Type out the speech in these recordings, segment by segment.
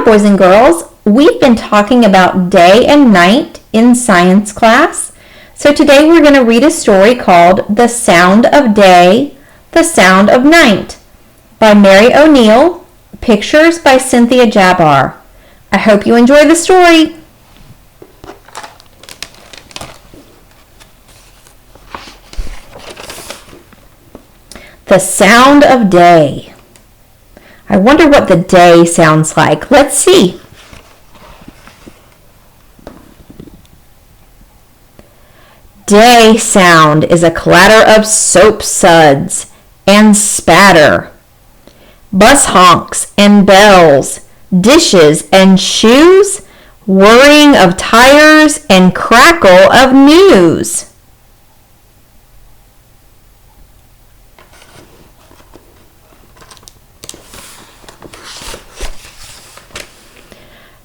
boys and girls. We've been talking about day and night in science class. So today we're going to read a story called The Sound of Day, The Sound of Night by Mary O'Neill, pictures by Cynthia Jabbar. I hope you enjoy the story. The sound of day. I wonder what the day sounds like. Let's see. Day sound is a clatter of soap suds and spatter, bus honks and bells, dishes and shoes, whirring of tires and crackle of news.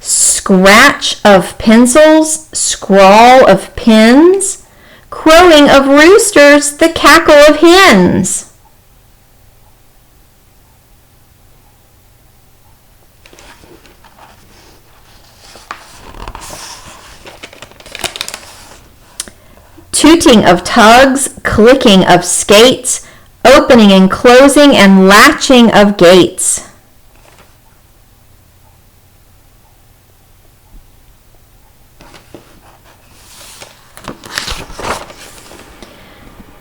Scratch of pencils, scrawl of pens, crowing of roosters, the cackle of hens. Tooting of tugs, clicking of skates, opening and closing and latching of gates.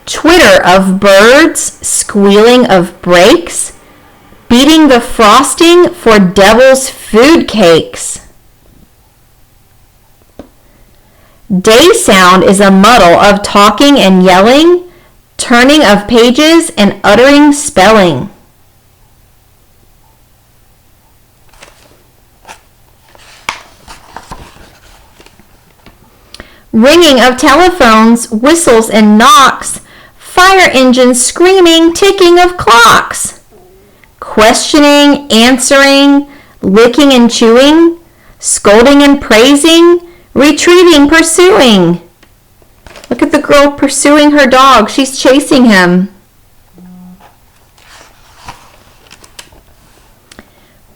Twitter of birds, squealing of brakes, beating the frosting for devil's food cakes. Day sound is a muddle of talking and yelling, turning of pages and uttering spelling. Ringing of telephones, whistles and knocks, fire engines screaming, ticking of clocks. Questioning, answering, licking and chewing, scolding and praising, retrieving, pursuing. Look at the girl pursuing her dog. She's chasing him.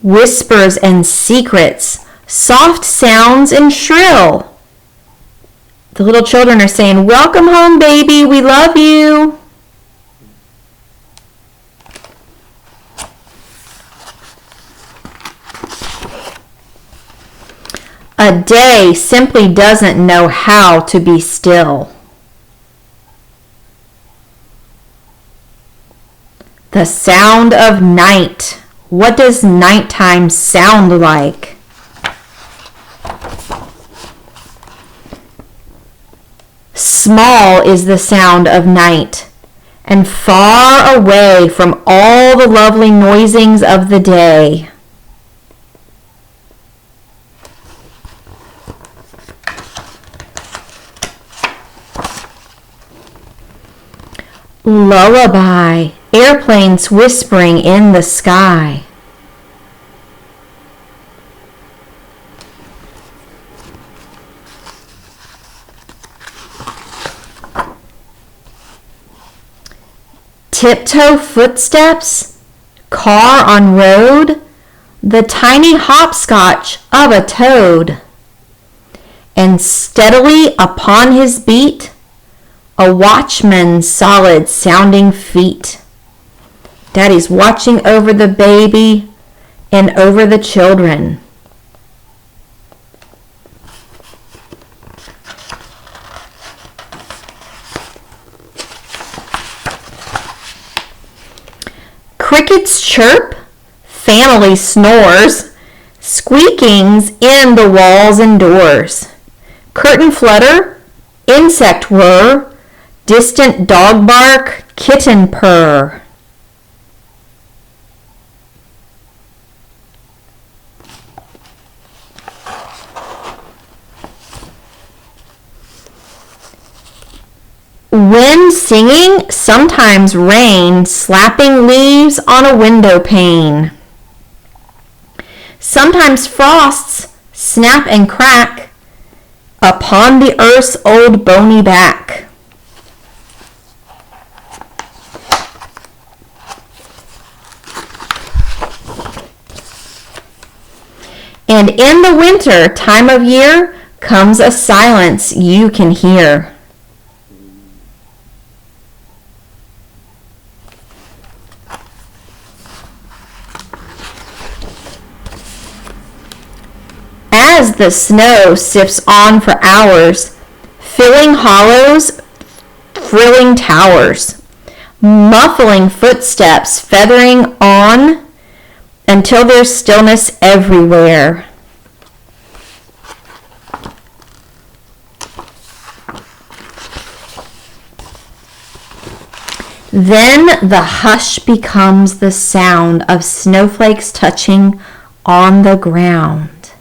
Whispers and secrets, soft sounds and shrill. The little children are saying, "Welcome home, baby. We love you." A day simply doesn't know how to be still. The sound of night. What does nighttime sound like? Small is the sound of night, and far away from all the lovely noisings of the day. Lullaby, airplanes whispering in the sky. Tiptoe footsteps, car on road, the tiny hopscotch of a toad. And steadily upon his beat, a watchman's solid sounding feet. Daddy's watching over the baby and over the children. Crickets chirp, family snores, squeakings in the walls and doors. Curtain flutter, insect whir, distant dog bark, kitten purr. Wind singing, sometimes rain, slapping leaves on a window pane. Sometimes frosts snap and crack upon the earth's old bony back. And in the winter time of year comes a silence you can hear. As the snow sifts on for hours, filling hollows, thrilling towers, muffling footsteps, feathering on until there's stillness everywhere. Then the hush becomes the sound of snowflakes touching on the ground.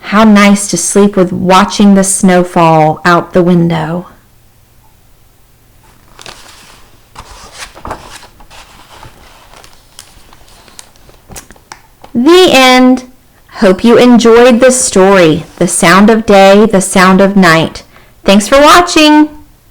How nice to sleep with watching the snow fall out the window. The end. Hope you enjoyed this story, The Sound of Day, The Sound of Night. Thanks for watching.